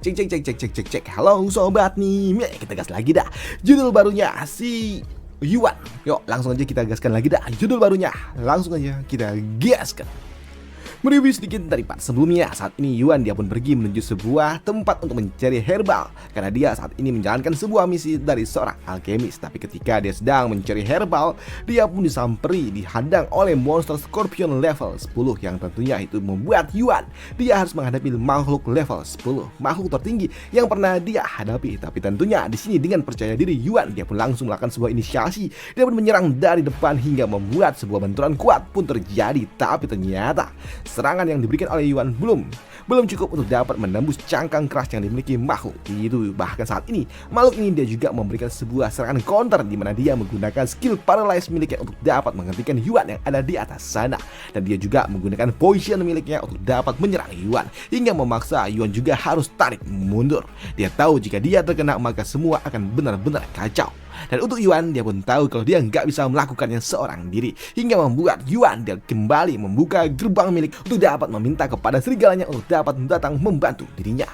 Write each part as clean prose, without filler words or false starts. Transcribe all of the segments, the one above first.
Cek cek cek cek cek cek cek. Halo sobat nih, kita gas lagi dah. Judul barunya si Yuan. Yuk langsung aja kita gaskan lagi dah. Judul barunya langsung aja kita gaskan. Mereview sedikit dari part sebelumnya. Saat ini Yuan dia pun pergi menuju sebuah tempat untuk mencari herbal, karena dia saat ini menjalankan sebuah misi dari seorang alkemis. Tapi ketika dia sedang mencari herbal, dia pun disamperi, dihadang oleh monster Scorpion level 10, yang tentunya itu membuat Yuan dia harus menghadapi makhluk level 10, makhluk tertinggi yang pernah dia hadapi. Tapi tentunya di sini dengan percaya diri Yuan dia pun langsung melakukan sebuah inisiasi. Dia pun menyerang dari depan hingga membuat sebuah benturan kuat pun terjadi. Tapi ternyata serangan yang diberikan oleh Yuan belum cukup untuk dapat menembus cangkang keras yang dimiliki makhluk itu. Bahkan saat ini makhluk ini dia juga memberikan sebuah serangan counter, di mana dia menggunakan skill paralyze miliknya untuk dapat menghentikan Yuan yang ada di atas sana. Dan dia juga menggunakan poison miliknya untuk dapat menyerang Yuan, hingga memaksa Yuan juga harus tarik mundur. Dia tahu jika dia terkena maka semua akan benar-benar kacau. Dan untuk Yuan dia pun tahu kalau dia nggak bisa melakukannya seorang diri, hingga membuat Yuan dia kembali membuka gerbang milik untuk dapat meminta kepada serigalanya untuk dapat datang membantu dirinya.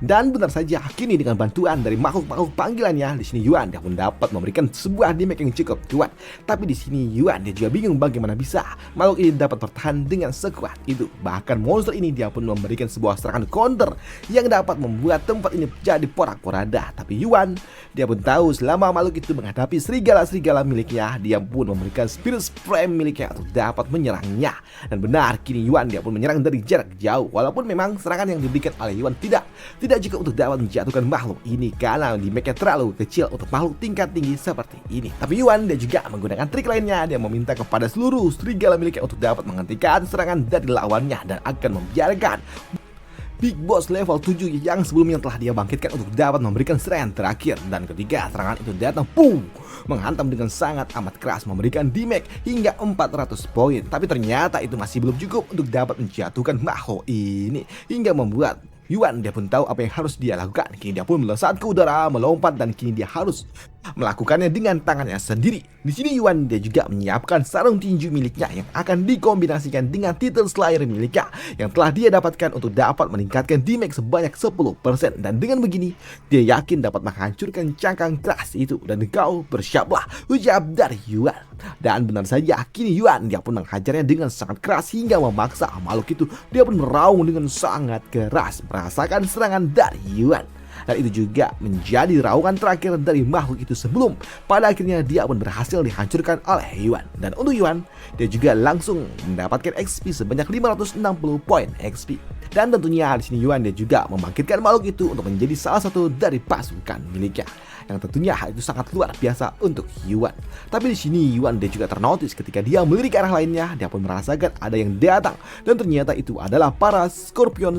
Dan benar saja, kini dengan bantuan dari makhluk-makhluk panggilannya, di sini Yuan dia pun dapat memberikan sebuah damage yang cukup kuat. Tapi di sini Yuan dia juga bingung bagaimana bisa makhluk ini dapat bertahan dengan sekuat itu. Bahkan monster ini dia pun memberikan sebuah serangan counter yang dapat membuat tempat ini jadi porak-poranda. Tapi Yuan dia pun tahu selama makhluk itu menghadapi serigala-serigala miliknya, dia pun memberikan spirit frame miliknya untuk dapat menyerangnya. Dan benar, kini Yuan dia pun menyerang dari jarak jauh. Walaupun memang serangan yang diberikan oleh Yuan tidak cukup untuk dapat menjatuhkan makhluk ini, karena damage-nya terlalu kecil untuk makhluk tingkat tinggi seperti ini. Tapi Yuan dia juga menggunakan trik lainnya. Dia meminta kepada seluruh serigala miliknya untuk dapat menghentikan serangan dari lawannya dan akan membiarkan Big Boss level 7 yang sebelumnya telah dia bangkitkan untuk dapat memberikan serangan terakhir. Dan ketika serangan itu datang, menghantam dengan sangat amat keras, memberikan damage hingga 400 poin. Tapi ternyata itu masih belum cukup untuk dapat menjatuhkan makhluk ini, hingga membuat Yuan dia pun tahu apa yang harus dia lakukan. Kini dia pun melesat ke udara, melompat, dan kini dia harus melakukannya dengan tangannya sendiri. Di sini Yuan dia juga menyiapkan sarung tinju miliknya yang akan dikombinasikan dengan Titan Slayer miliknya yang telah dia dapatkan untuk dapat meningkatkan damage sebanyak 10%. Dan dengan begini dia yakin dapat menghancurkan cangkang keras itu. Dan kau bersiaplah, ucap dari Yuan. Dan benar saja, kini Yuan dia pun menghajarnya dengan sangat keras hingga memaksa makhluk itu dia pun meraung dengan sangat keras merasakan serangan dari Yuan. Dan itu juga menjadi raungan terakhir dari makhluk itu sebelum pada akhirnya dia pun berhasil dihancurkan oleh Yuan. Dan untuk Yuan dia juga langsung mendapatkan XP sebanyak 560 poin XP. Dan tentunya di sini Yuan dia juga membangkitkan makhluk itu untuk menjadi salah satu dari pasukan miliknya, yang tentunya hal itu sangat luar biasa untuk Yuan. Tapi di sini Yuan dia juga ternotis ketika dia melirik ke arah lainnya, dia pun merasakan ada yang datang, dan ternyata itu adalah para Scorpion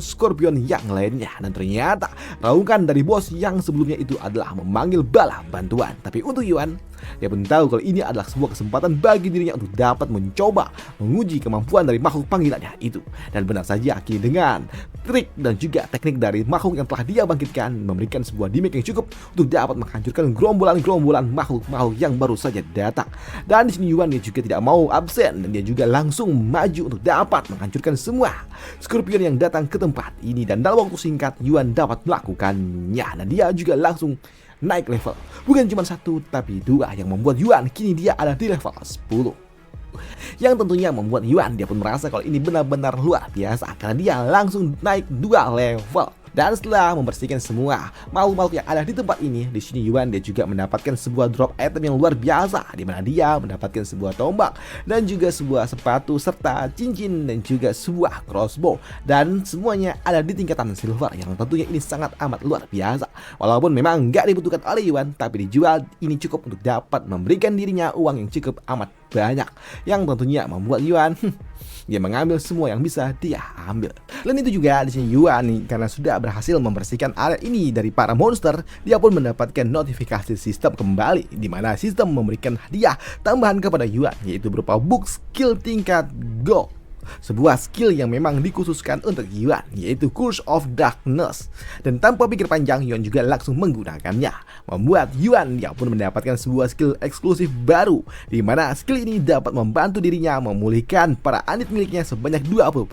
yang lainnya. Dan ternyata raungan dari bos yang sebelumnya itu adalah memanggil bala bantuan. Tapi untuk Yuan dia pun tahu kalau ini adalah sebuah kesempatan bagi dirinya untuk dapat mencoba menguji kemampuan dari makhluk panggilannya itu. Dan benar saja, kini dengan trik dan juga teknik dari makhluk yang telah dia bangkitkan memberikan sebuah damage yang cukup untuk dapat menghancurkan gerombolan makhluk-makhluk yang baru saja datang. Dan di sini Yuan dia juga tidak mau absen, dan dia juga langsung maju untuk dapat menghancurkan semua Scorpion yang datang ke tempat ini. Dan dalam waktu singkat Yuan dapat melakukannya, dan dia juga langsung naik level. Bukan cuma satu tapi dua, yang membuat Yuan kini dia ada di level 10. Yang tentunya membuat Yuan dia pun merasa kalau ini benar-benar luar biasa, karena dia langsung naik 2 level. Dan setelah membersihkan semua makhluk-makhluk yang ada di tempat ini, di sini Yuan dia juga mendapatkan sebuah drop item yang luar biasa, di mana dia mendapatkan sebuah tombak dan juga sebuah sepatu serta cincin dan juga sebuah crossbow, dan semuanya ada di tingkatan silver, yang tentunya ini sangat amat luar biasa. Walaupun memang nggak dibutuhkan oleh Yuan, tapi dijual ini cukup untuk dapat memberikan dirinya uang yang cukup amat banyak, yang tentunya membuat Yuan dia mengambil semua yang bisa dia ambil. Dan itu juga di sini Yuan nih, karena sudah berhasil membersihkan area ini dari para monster, dia pun mendapatkan notifikasi sistem kembali, di mana sistem memberikan hadiah tambahan kepada Yuan, yaitu berupa book skill tingkat Gold. Sebuah skill yang memang dikhususkan untuk Yuan, yaitu Curse of Darkness. Dan tanpa pikir panjang, Yuan juga langsung menggunakannya, membuat Yuan dia pun mendapatkan sebuah skill eksklusif baru, di mana skill ini dapat membantu dirinya memulihkan para unit miliknya sebanyak 20%,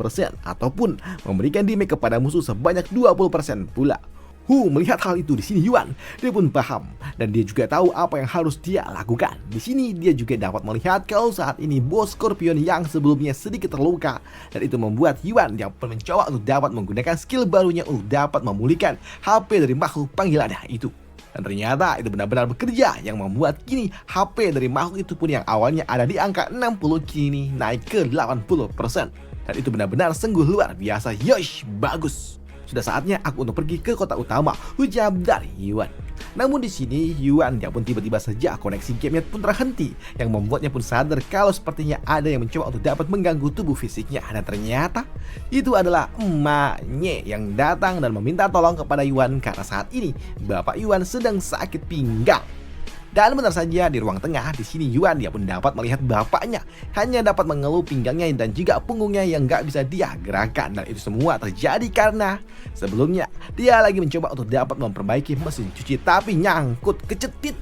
ataupun memberikan damage kepada musuh sebanyak 20% pula. Melihat hal itu di sini Yuan, dia pun paham dan dia juga tahu apa yang harus dia lakukan. Di sini dia juga dapat melihat kalau saat ini bos Scorpion yang sebelumnya sedikit terluka dan itu membuat Yuan yang pun mencoba untuk dapat menggunakan skill barunya untuk dapat memulihkan HP dari makhluk panggilannya itu. Dan ternyata itu benar-benar bekerja yang membuat kini HP dari makhluk itu pun yang awalnya ada di angka 60 kini naik ke 80%. Dan itu benar-benar sungguh luar biasa. Yosh, bagus. Sudah saatnya aku untuk pergi ke kota utama, ujar dari Yuan. Namun di sini Yuan dia pun tiba-tiba saja koneksi gamenya pun terhenti, yang membuatnya pun sadar kalau sepertinya ada yang mencoba untuk dapat mengganggu tubuh fisiknya. Dan ternyata itu adalah emaknya yang datang dan meminta tolong kepada Yuan karena saat ini bapak Yuan sedang sakit pinggang. Dan benar saja di ruang tengah di sini Yuan dia pun dapat melihat bapaknya hanya dapat mengeluh pinggangnya dan juga punggungnya yang nggak bisa dia gerakkan, dan itu semua terjadi karena sebelumnya dia lagi mencoba untuk dapat memperbaiki mesin cuci tapi nyangkut kecetit,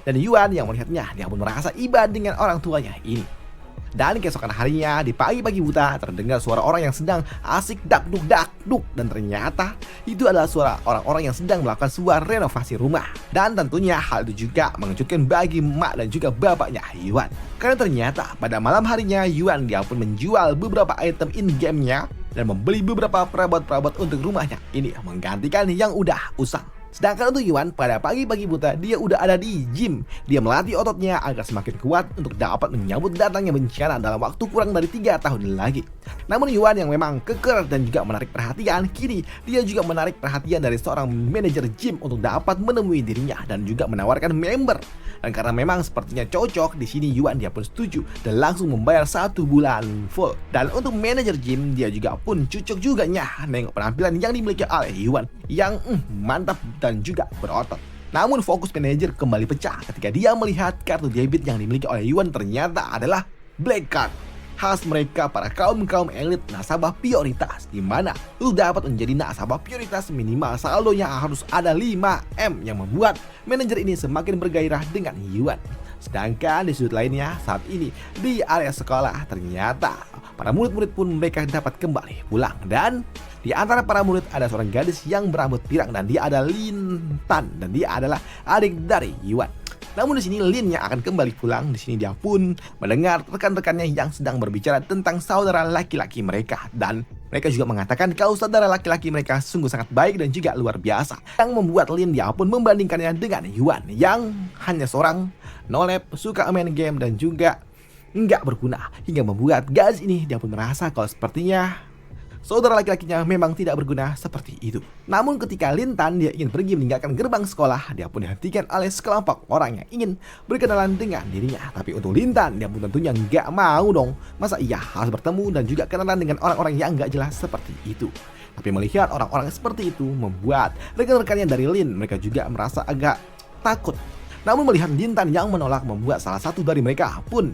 dan Yuan yang melihatnya dia pun merasa iba dengan orang tuanya ini. Dan keesokan harinya di pagi-pagi buta terdengar suara orang yang sedang asik dakduk dakduk, dan ternyata itu adalah suara orang-orang yang sedang melakukan sebuah renovasi rumah. Dan tentunya hal itu juga mengejutkan bagi emak dan juga bapaknya Yuan, karena ternyata pada malam harinya Yuan dia pun menjual beberapa item in-game-nya dan membeli beberapa perabot-perabot untuk rumahnya ini menggantikan yang udah usang. Sedangkan untuk Yuan pada pagi-pagi buta dia udah ada di gym. Dia melatih ototnya agar semakin kuat untuk dapat menyambut datangnya bencana dalam waktu kurang dari 3 tahun lagi. Namun Yuan yang memang keker dan juga menarik perhatian, kini dia juga menarik perhatian dari seorang manajer gym untuk dapat menemui dirinya dan juga menawarkan member. Dan karena memang sepertinya cocok, di sini Yuan dia pun setuju dan langsung membayar 1 bulan full. Dan untuk manajer gym dia juga pun cocok juga nengok penampilan yang dimiliki oleh Yuan yang mantap dan juga berotot. Namun fokus manajer kembali pecah ketika dia melihat kartu debit yang dimiliki oleh Yuan ternyata adalah Black Card, khas mereka para kaum elit nasabah prioritas, di mana lu dapat menjadi nasabah prioritas minimal saldonya harus ada 5M, yang membuat manajer ini semakin bergairah dengan Yuan. Sedangkan di sudut lainnya saat ini di area sekolah ternyata para murid-murid pun mereka dapat kembali pulang, dan di antara para murid ada seorang gadis yang berambut pirang dan dia ada Lin Tan dan dia adalah adik dari Yuan. Namun di sini Lin yang akan kembali pulang, di sini dia pun mendengar rekan-rekannya yang sedang berbicara tentang saudara laki-laki mereka, dan mereka juga mengatakan kalau saudara laki-laki mereka sungguh sangat baik dan juga luar biasa, yang membuat Lin dia pun membandingkannya dengan Yuan yang hanya seorang nolep, suka main game dan juga nggak berguna, hingga membuat gadis ini dia pun merasa kalau sepertinya saudara laki-lakinya memang tidak berguna seperti itu. Namun ketika Lin Tan dia ingin pergi meninggalkan gerbang sekolah, dia pun dihentikan oleh sekelompok orang yang ingin berkenalan dengan dirinya. Tapi untuk Lin Tan dia pun tentunya nggak mau dong, masa iya harus bertemu dan juga kenalan dengan orang-orang yang nggak jelas seperti itu. Tapi melihat orang-orang seperti itu membuat rekan-rekannya dari Lin mereka juga merasa agak takut. Namun melihat Lin Tan yang menolak membuat salah satu dari mereka pun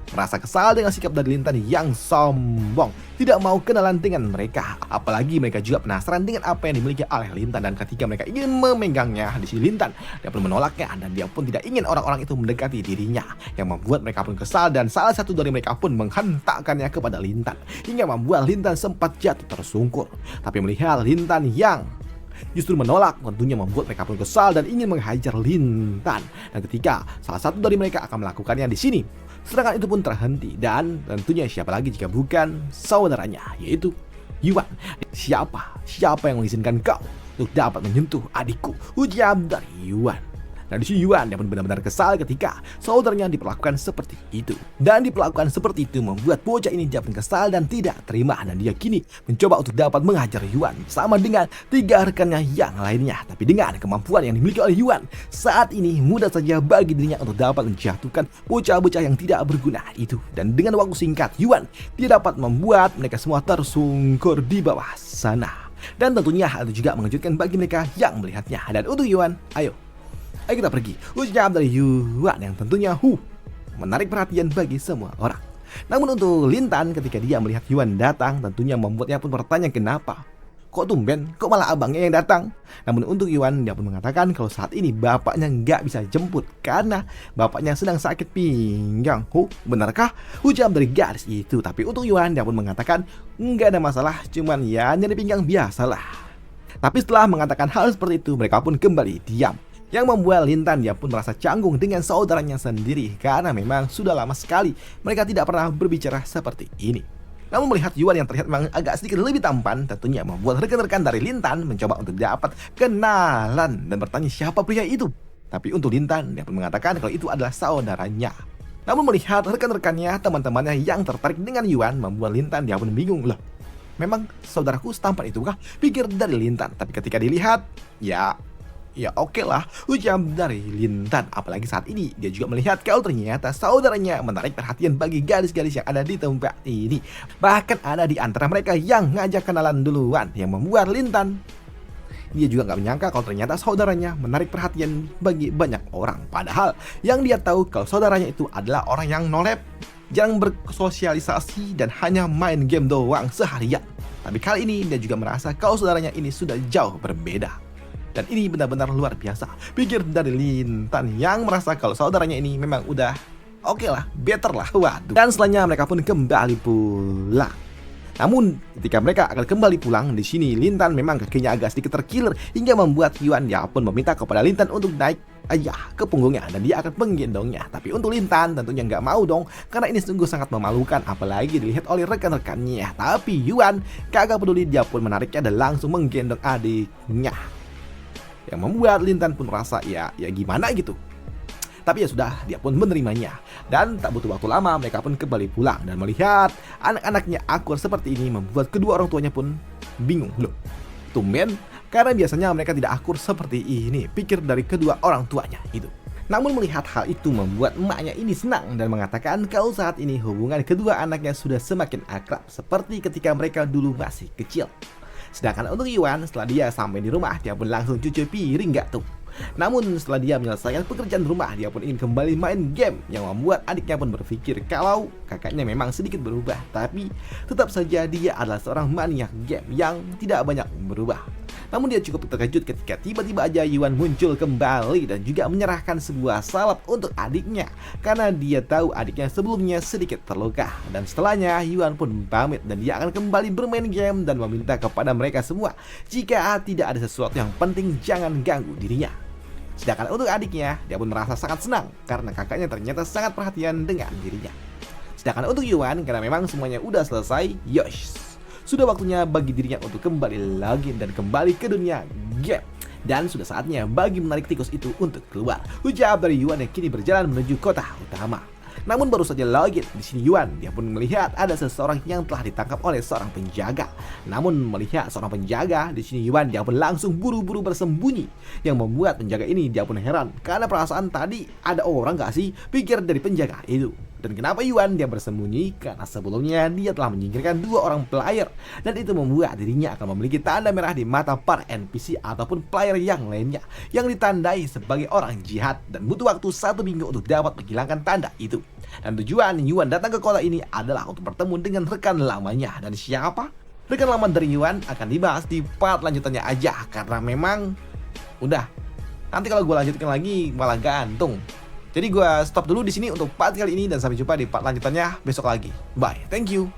merasa kesal dengan sikap dari Lin Tan yang sombong, tidak mau kenalan dengan mereka. Apalagi mereka juga penasaran dengan apa yang dimiliki oleh Lin Tan, dan ketika mereka ingin memegangnya di sini Lin Tan dia pun menolaknya dan dia pun tidak ingin orang-orang itu mendekati dirinya, yang membuat mereka pun kesal dan salah satu dari mereka pun menghentakkannya kepada Lin Tan hingga membuat Lin Tan sempat jatuh tersungkur. Tapi melihat Lin Tan yang justru menolak tentunya membuat mereka pun kesal dan ingin menghajar Lin Tan. Dan ketika salah satu dari mereka akan melakukannya di sini, serangan itu pun terhenti, dan tentunya siapa lagi jika bukan saudaranya, yaitu Yuan. Siapa yang mengizinkan kau untuk dapat menyentuh adikku? Ujar dari Yuan. Nah di sini Yuan dia pun benar-benar kesal ketika saudaranya diperlakukan seperti itu. Dan diperlakukan seperti itu membuat bocah ini dia pun kesal dan tidak terima, dan dia kini mencoba untuk dapat menghajar Yuan sama dengan 3 rekannya yang lainnya. Tapi dengan kemampuan yang dimiliki oleh Yuan saat ini mudah saja bagi dirinya untuk dapat menjatuhkan bocah-bocah yang tidak berguna itu. Dan dengan waktu singkat Yuan dia dapat membuat mereka semua tersungkur di bawah sana. Dan tentunya hal itu juga mengejutkan bagi mereka yang melihatnya. Dan untuk Yuan, ayo kita pergi, ucap dari Yuan yang tentunya menarik perhatian bagi semua orang. Namun untuk Lin Tan ketika dia melihat Yuan datang tentunya membuatnya pun bertanya kenapa, kok tumben, kok malah abangnya yang datang. Namun untuk Yuan dia pun mengatakan kalau saat ini bapaknya nggak bisa jemput karena bapaknya sedang sakit pinggang. Benarkah? Ucap dari gadis itu. Tapi untuk Yuan dia pun mengatakan nggak ada masalah, cuman ya nyeri pinggang biasalah. Tapi setelah mengatakan hal seperti itu, mereka pun kembali diam. Yang membuat Lintan dia pun merasa canggung dengan saudaranya sendiri karena memang sudah lama sekali mereka tidak pernah berbicara seperti ini. Namun melihat Yuan yang terlihat memang agak sedikit lebih tampan, tentunya membuat rekan-rekan dari Lintan mencoba untuk dapat kenalan dan bertanya siapa pria itu. Tapi untuk Lintan, dia pun mengatakan kalau itu adalah saudaranya. Namun melihat rekan-rekannya, teman-temannya yang tertarik dengan Yuan, membuat Lintan dia pun bingung. Loh, memang saudaraku setampan itu kah? Pikir dari Lintan. Tapi ketika dilihat, ya oke lah, ucap dari Lintan. Apalagi saat ini dia juga melihat kalau ternyata saudaranya menarik perhatian bagi gadis-gadis yang ada di tempat ini. Bahkan ada di antara mereka yang ngajak kenalan duluan, yang membuat Lintan dia juga nggak menyangka kalau ternyata saudaranya menarik perhatian bagi banyak orang. Padahal yang dia tahu kalau saudaranya itu adalah orang yang nolep, jarang bersosialisasi dan hanya main game doang seharian. Tapi kali ini dia juga merasa kalau saudaranya ini sudah jauh berbeda. Dan ini benar-benar luar biasa. Pikir dari Lintan yang merasa kalau saudaranya ini memang udah oke lah, better lah. Waduh. Dan setelahnya mereka pun kembali pulang. Namun ketika mereka akan kembali pulang, di sini Lintan memang kakinya agak sedikit terkilir hingga membuat Yuan dia pun meminta kepada Lintan untuk naik ke punggungnya dan dia akan menggendongnya. Tapi untuk Lintan tentunya nggak mau dong, karena ini sungguh sangat memalukan apalagi dilihat oleh rekan-rekannya. Tapi Yuan kagak peduli, dia pun menariknya dan langsung menggendong adiknya. Yang membuat Lintan pun merasa ya gimana gitu. Tapi ya sudah, dia pun menerimanya. Dan tak butuh waktu lama, mereka pun kembali pulang. Dan melihat anak-anaknya akur seperti ini membuat kedua orang tuanya pun bingung. Loh, tumben? Karena biasanya mereka tidak akur seperti ini, pikir dari kedua orang tuanya itu. Namun melihat hal itu membuat emaknya ini senang dan mengatakan kalau saat ini hubungan kedua anaknya sudah semakin akrab seperti ketika mereka dulu masih kecil. Sedangkan untuk Yuan, setelah dia sampai di rumah, dia pun langsung cuci piring gak tuh. Namun setelah dia menyelesaikan pekerjaan rumah, dia pun ingin kembali main game, yang membuat adiknya pun berpikir kalau kakaknya memang sedikit berubah, tapi tetap saja dia adalah seorang maniak game yang tidak banyak berubah. Namun dia cukup terkejut ketika tiba-tiba aja Yuan muncul kembali dan juga menyerahkan sebuah salep untuk adiknya, karena dia tahu adiknya sebelumnya sedikit terluka. Dan setelahnya Yuan pun pamit dan dia akan kembali bermain game dan meminta kepada mereka semua jika tidak ada sesuatu yang penting jangan ganggu dirinya. Sedangkan untuk adiknya, dia pun merasa sangat senang karena kakaknya ternyata sangat perhatian dengan dirinya. Sedangkan untuk Yuan, karena memang semuanya udah selesai, sudah waktunya bagi dirinya untuk kembali lagi dan kembali ke dunia game. Dan sudah saatnya bagi menarik tikus itu untuk keluar. Ucap dari Yuan yang kini berjalan menuju kota utama. Namun baru saja login di sini Yuan, dia pun melihat ada seseorang yang telah ditangkap oleh seorang penjaga. Namun melihat seorang penjaga di sini Yuan, dia pun langsung buru-buru bersembunyi. Yang membuat penjaga ini dia pun heran karena perasaan tadi ada orang gak sih, pikir dari penjaga itu. Dan kenapa Yuan dia bersembunyi? Karena sebelumnya dia telah menyingkirkan dua orang player, dan itu membuat dirinya akan memiliki tanda merah di mata para NPC ataupun player yang lainnya yang ditandai sebagai orang jihad dan butuh waktu 1 minggu untuk dapat menghilangkan tanda itu. Dan tujuan Yuan datang ke kota ini adalah untuk bertemu dengan rekan lamanya. Dan siapa? Rekan lama dari Yuan akan dibahas di part lanjutannya aja, karena memang udah nanti kalau gue lanjutkan lagi malah gantung. Jadi gue stop dulu di sini untuk part kali ini dan sampai jumpa di part lanjutannya besok lagi. Bye, thank you.